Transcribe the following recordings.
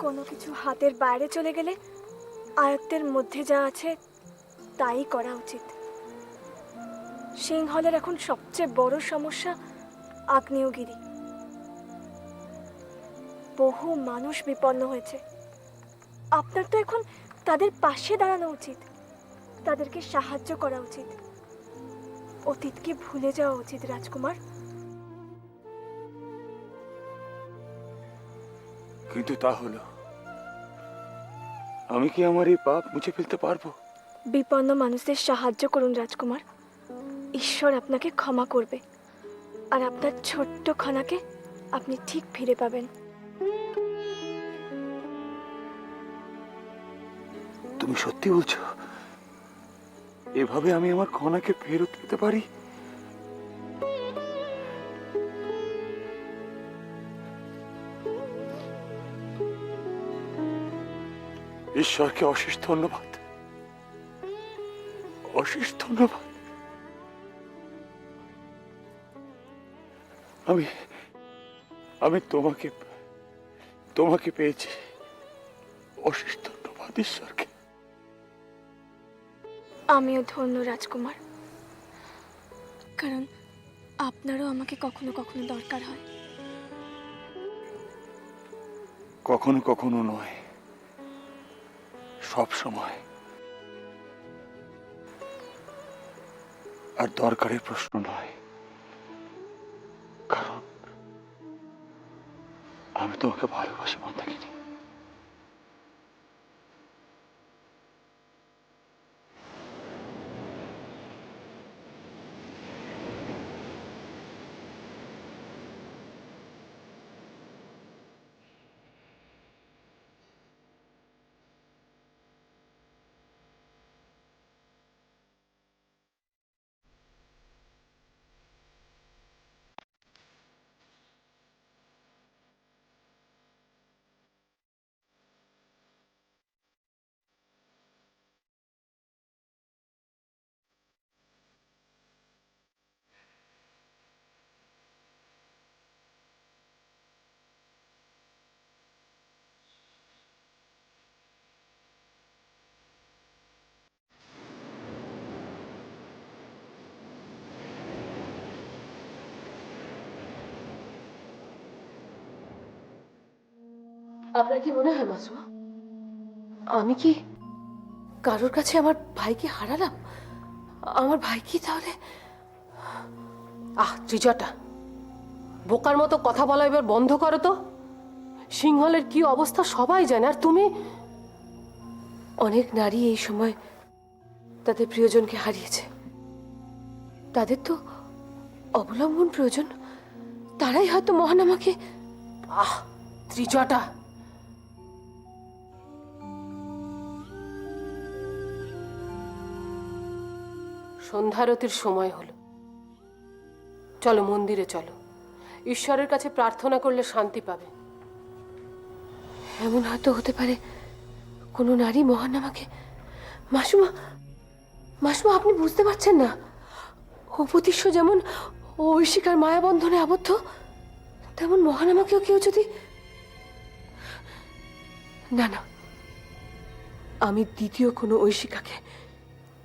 কোনো কিছু হাতের বাইরে চলে গেলে আয়ত্তের মধ্যে যা আছে তাই করা উচিত। সিংহলের এখন সবচেয়ে বড় সমস্যা আগ্নেয়গিরি। বহু মানুষ বিপন্ন হয়েছে। আপনার তো এখন তাদের পাশে দাঁড়ানো উচিত, তাদেরকে সাহায্য করা উচিত। অতীতকে ভুলে যাওয়া উচিত রাজকুমার। কিন্তু তা হলো, আমি কি আমার এই পাপ মুছে ফেলতে পারবো? বিপন্ন মানুষদের সাহায্য করুন রাজকুমার, ঈশ্বর আপনাকে ক্ষমা করবে আর আপনার ছোট্ট খানাকে আপনি ঠিক ফিরে পাবেন। তুমি সত্যি বলছো? এভাবে আমি আমার কণাকে ফেরত পেতে পারি? ঈশ্বরকে অশেষ ধন্যবাদ, অশেষ ধন্যবাদ। আমি আমি তোমাকে তোমাকে পেয়েছি। অশেষ ধন্যবাদ ঈশ্বরকে। আমিও ধন্য রাজকুমার, কারণ আপনারও আমাকে কখনো কখনো দরকার হয়। কখনো কখনো নয়, সব সময়। আর দরকারের প্রশ্ন নয়, কারণ আমি তোমাকে ভালোবাসি মন্দাকিনী। আপনার কি মনে হয় মাসুমা, আমি কি কারোর কাছে আমার ভাইকে হারালাম? আমার ভাই কি তাহলে? ত্রিজটা, বোকার মতো কথা বলা এবার বন্ধ করো তো। সিংহলের কি অবস্থা সবাই জানে, আর তুমি। অনেক নারী এই সময় তাদের প্রিয়জনকে হারিয়েছে। তাদের তো অবলম্বন প্রয়োজন। তারাই হয়তো মহান আমাকে। ত্রিজটা, সন্ধ্যারতির সময় হলো, চলো মন্দিরে চলো। ঈশ্বরের কাছে প্রার্থনা করলে শান্তি পাবে। এমন হয়তো হতে পারে কোনো নারী মহান আমাকে। মাসুমা, মাসুমা, আপনি বুঝতে পারছেন না? উপতিষ্য যেমন ঐশিকার মায়াবন্ধনে আবদ্ধ, তেমন মহান আমাকেও কেউ যদি। না না, আমি দ্বিতীয় কোনো ঐশিকাকে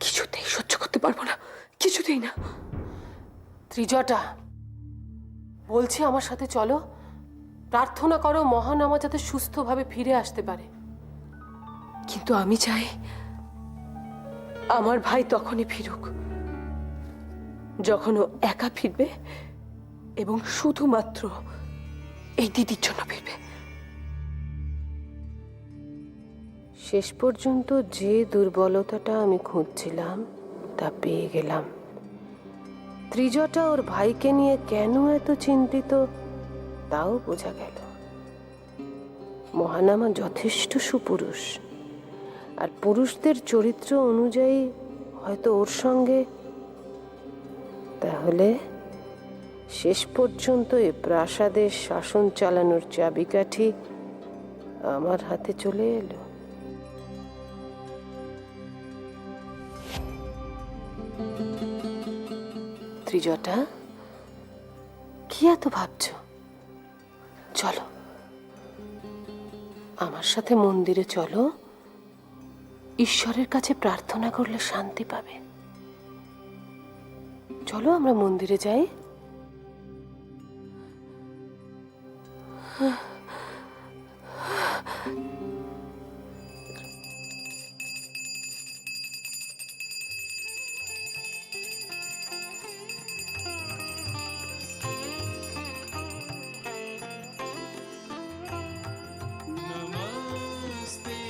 কিছুতেই সহ্য করতে পারবো না, কিছুতেই না। ত্রিজটা, বলছি আমার সাথে চলো। প্রার্থনা করো মহান আমা যাতে সুস্থভাবে ফিরে আসতে পারে। কিন্তু আমি চাই আমার ভাই তখনই ফিরুক যখন ও একা ফিরবে এবং শুধুমাত্র এই দিদির জন্য ফিরবে। শেষ পর্যন্ত যে দুর্বলতাটা আমি খুঁজছিলাম তা পেয়ে গেলাম। ত্রিজটা ওর ভাইকে নিয়ে কেন এত চিন্তিত তাও বোঝা গেল। মহানামা যথেষ্ট সুপুরুষ, আর পুরুষদের চরিত্র অনুযায়ী হয়তো ওর সঙ্গে। তাহলে শেষ পর্যন্ত এ প্রাসাদের শাসন চালানোর চাবিকাঠি আমার হাতে চলে এলো। ত্রিজটা, কি এত ভাবছ? চলো আমার সাথে মন্দিরে চলো, ঈশ্বরের কাছে প্রার্থনা করলে শান্তি পাবে। চলো আমরা মন্দিরে যাই। नमस्ते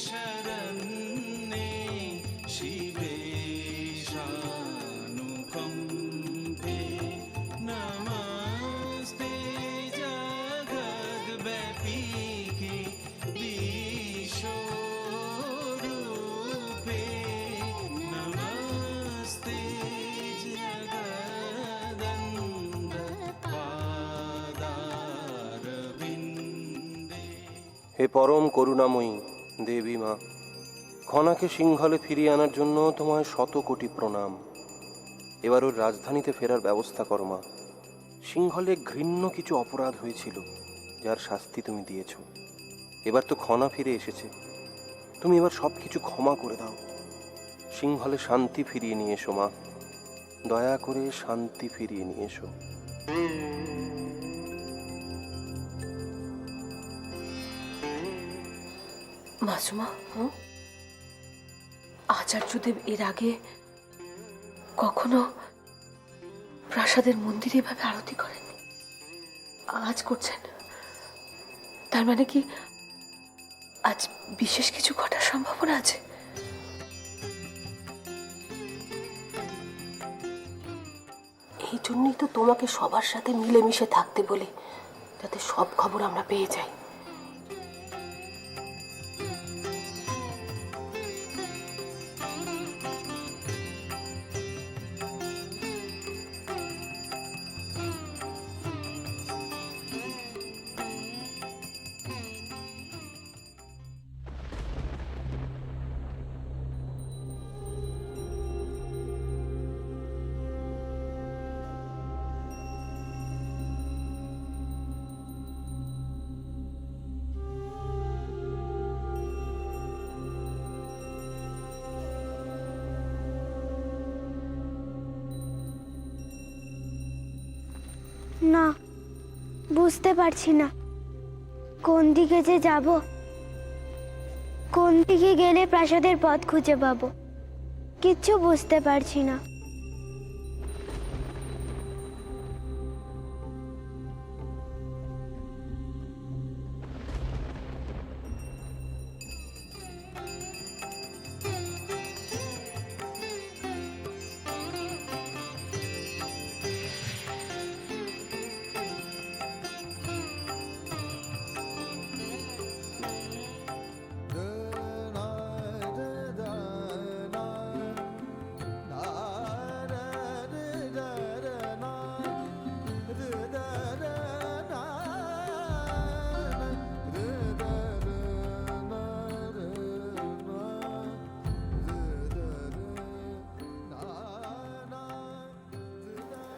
शरण्ये शिवे शानुकम्पे नमस्ते जगद्व्यापिके विश्वरूपे नमस्ते जगदन्धपादारविन्दे। হে পরম করুণাময়ী দেবী মা, খনাকে সিংহলে ফিরিয়ে আনার জন্য তোমায় শত কোটি প্রণাম। এবার ওর রাজধানীতে ফেরার ব্যবস্থা করো মা। সিংহলে ঘৃণ্য কিছু অপরাধ হয়েছিল, যার শাস্তি তুমি দিয়েছ। এবার তো খনা ফিরে এসেছে, তুমি এবার সব কিছু ক্ষমা করে দাও। সিংহলে শান্তি ফিরিয়ে নিয়ে এসো মা, দয়া করে শান্তি ফিরিয়ে নিয়ে এসো। মাসুমা, আচার্যদেব এর আগে কখনো প্রাসাদের মন্দিরে এভাবে আরতি করেননি, আজ করছেন। তার মানে কি আজ বিশেষ কিছু ঘটার সম্ভাবনা আছে? এই জন্যই তো তোমাকে সবার সাথে মিলেমিশে থাকতে বলি, যাতে সব খবর আমরা পেয়ে যাই। না, বুঝতে পারছি না কোন দিকে যে যাব, কোন দিকে গেলে প্রাসাদের পথ খুঁজে পাবো, কিচ্ছু বুঝতে পারছি না।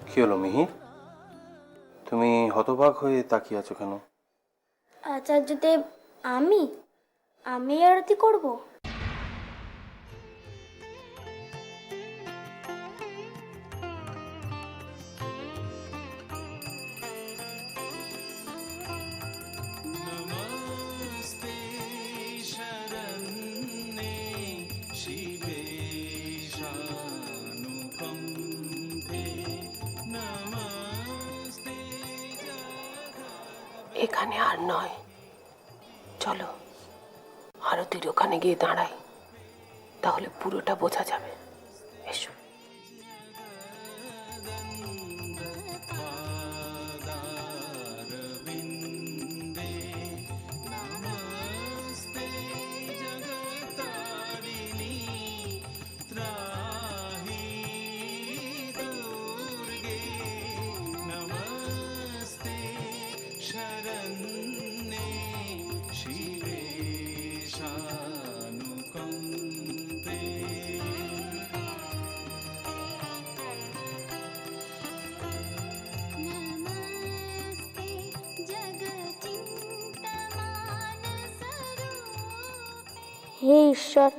কি হলো মিহির, তুমি হতবাক হয়ে তাকিয়ে আছো কেন? আচার্যদেব, আমি আরতি করব? नमस्ते शरण्ये शिवे शानुकम्पे नमस्ते এখানে আর নয়, চলো আরতির ওখানে গিয়ে দাঁড়াই, তাহলে পুরোটা বোঝা যাবে। এসো। जगदन्धपादारविन्दे नमस्ते जगत्तारिणी त्राहि दुर्गे नमस्ते शरण्ये शिवे शानुकम्पे नमस्ते जगचिन्तमान হে ঈশ্বর,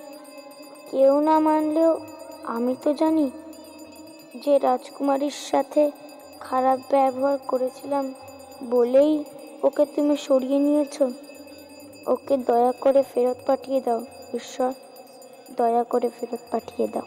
কেউ না মানলেও আমি তো জানি যে রাজকুমারীর সাথে খারাপ ব্যবহার করেছিলাম বলেই ওকে তুমি সরিয়ে নিয়েছো। ওকে দয়া করে ফেরত পাঠিয়ে দাও ঈশ্বর, দয়া করে ফেরত পাঠিয়ে দাও।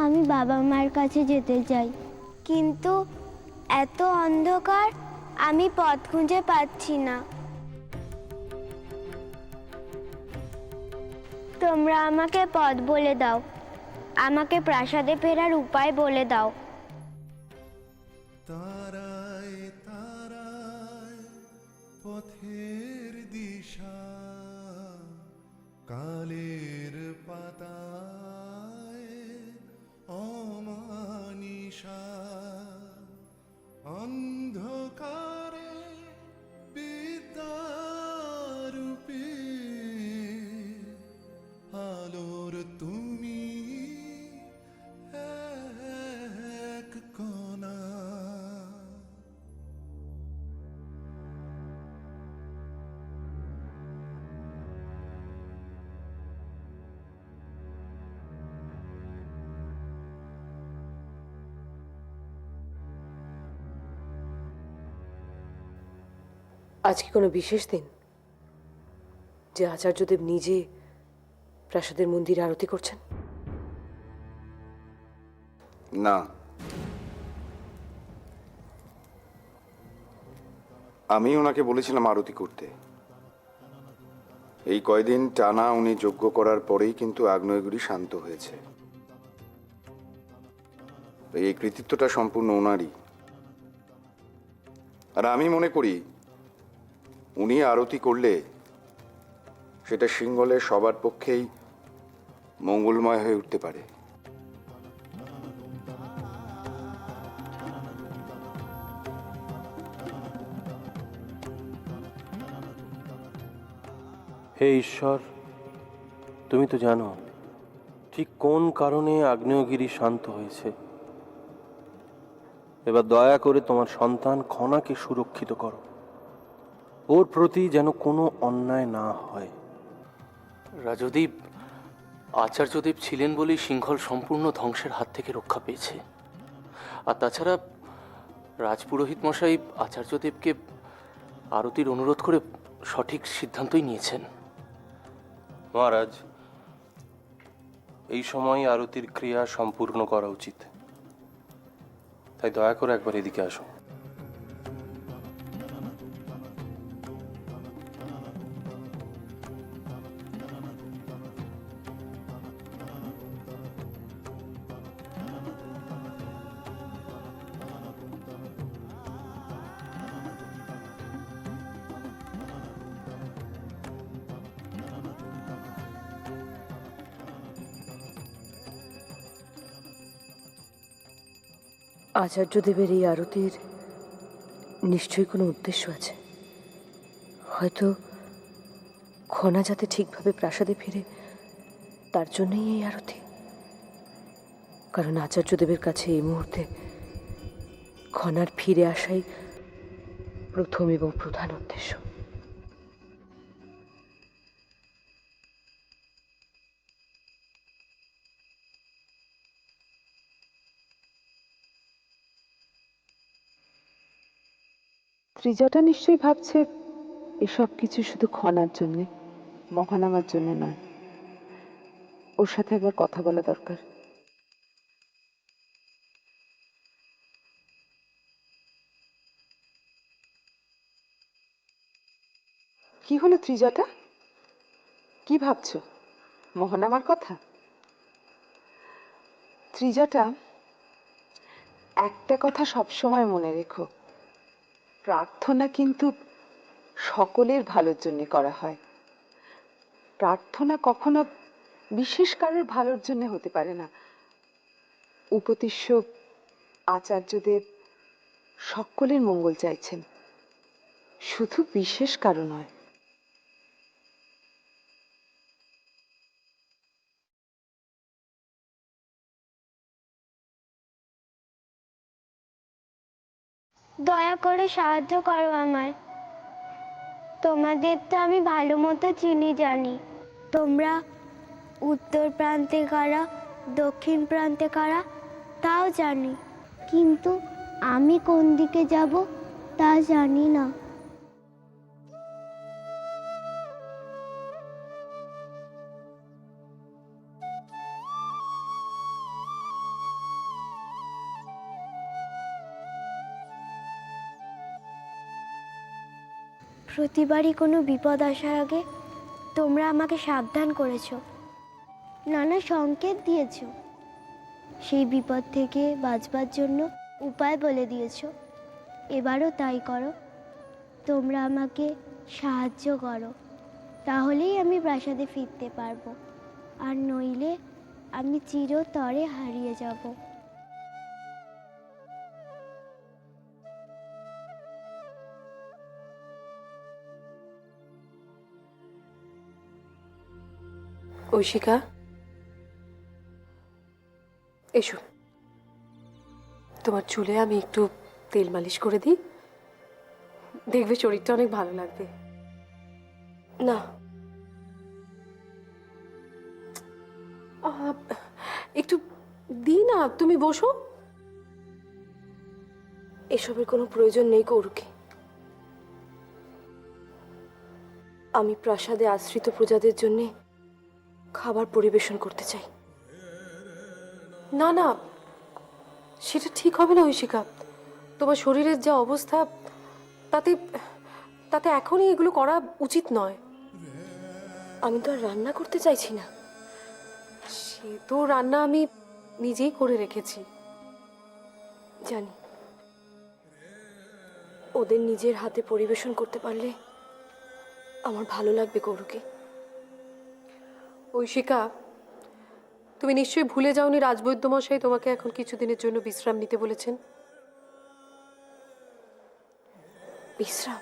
আমি বাবা মার কাছে যেতে চাই, কিন্তু এত অন্ধকার, আমি পথ খুঁজে পাচ্ছি না। তোমরা আমাকে পথ বলে দাও, আমাকে প্রাসাদে ফেরার উপায় বলে দাও। তারায় তারায় পথের দিশা, কালের পাতায় অমানিশা, অন্ধকারে বিদ্যারূপে আলোর তুমি এক কণা। আজ কি কোনো বিশেষ দিন যে আচার্যদেব নিজে প্রাসাদের মন্দিরে আরতি করছেন? না, আমি ওনাকে বলেছিলাম আরতি করতে। এই কয়দিন টানা উনি যজ্ঞ করার পরেই কিন্তু আগ্নেয়গিরি শান্ত হয়েছে। এই কৃতিত্বটা সম্পূর্ণ ওনারই। আর আমি মনে করি উনি আরতি করলে সেটা সিংহলের সবার পক্ষেই মঙ্গলময় হয়ে উঠতে পারে। হে ঈশ্বর, তুমি তো জানো ঠিক কোন কারণে আগ্নেয়গিরি শান্ত হয়েছে। এবার দয়া করে তোমার সন্তান খনাকে সুরক্ষিত করো, ওর প্রতি যেন কোনো অন্যায় না হয়। রাজদীপ, আচার্যদেব ছিলেন বলেই সিংহল সম্পূর্ণ ধ্বংসের হাত থেকে রক্ষা পেয়েছে। আর তাছাড়া রাজপুরোহিত মশাই আচার্যদেবকে আরতির অনুরোধ করে সঠিক সিদ্ধান্তই নিয়েছেন। মহারাজ, এই সময় আরতির ক্রিয়া সম্পূর্ণ করা উচিত, তাই দয়া করে একবার এদিকে আসো। আচার্যদেবের এই আরতির নিশ্চয়ই কোনো উদ্দেশ্য আছে। হয়তো খনা যাতে ঠিকভাবে প্রাসাদে ফিরে তার জন্যই এই আরতি। কারণ আচার্যদেবের কাছে এই মুহূর্তে খনার ফিরে আসাই প্রথম এবং প্রধান উদ্দেশ্য। ত্রিজটা নিশ্চয়ই ভাবছে এসব কিছু শুধু খনার জন্যে, মহানামার জন্য নয়। ওর সাথে একবার কথা বলা দরকার। কি হলো ত্রিজটা? কি ভাবছো? মহানামার কথা? ত্রিজটা, একটা কথা সবসময় মনে রেখো, প্রার্থনা কিন্তু সকলের ভালোর জন্য করা হয়। প্রার্থনা কখনো বিশেষ কারোর ভালোর জন্য হতে পারে না। উপতিষ্য আচার্যদেব সকলের মঙ্গল চাইছেন। শুধু বিশেষ কারো নয়। দয়া করে সাহায্য করো আমায়। তোমাদের তো আমি ভালো মতো চিনি জানি। তোমরা উত্তর প্রান্তে কারা, দক্ষিণ প্রান্তে কারা তাও জানি, কিন্তু আমি কোন দিকে যাব তা জানি না। প্রতিবারই কোনো বিপদ আসার আগে তোমরা আমাকে সাবধান করেছো, নানা সংকেত দিয়েছো, সেই বিপদ থেকে বাঁচবার জন্য উপায় বলে দিয়েছো। এবারও তাই করো, তোমরা আমাকে সাহায্য করো, তাহলেই আমি প্রাসাদে ফিরতে পারবো, আর নইলে আমি চিরতরে হারিয়ে যাব। ঐশিকা, এসো, তোমার চুলে আমি একটু তেল মালিশ করে দিই, দেখবে শরীরটা অনেক ভালো লাগবে। না, একটু দিই না, তুমি বসো। এসবের কোনো প্রয়োজন নেই কৌরুকে। আমি প্রাসাদে আশ্রিত প্রজাদের জন্য খাবার পরিবেশন করতে চাই। না না, সেটা ঠিক হবে না ঐশিকা। তোমার শরীরের যা অবস্থা, তাতে তাতে এখনই এগুলো করা উচিত নয়। আমি তো আর রান্না করতে চাইছি না, সে তো রান্না আমি নিজেই করে রেখেছি। জানি ওদের নিজের হাতে পরিবেশন করতে পারলে আমার ভালো লাগবে কৌরুকে। ঐশিকা, তুমি নিশ্চয়ই ভুলে যাওনি রাজবৈদ্যমশাই তোমাকে এখন কিছুদিনের জন্য বিশ্রাম নিতে বলেছেন। বিশ্রাম?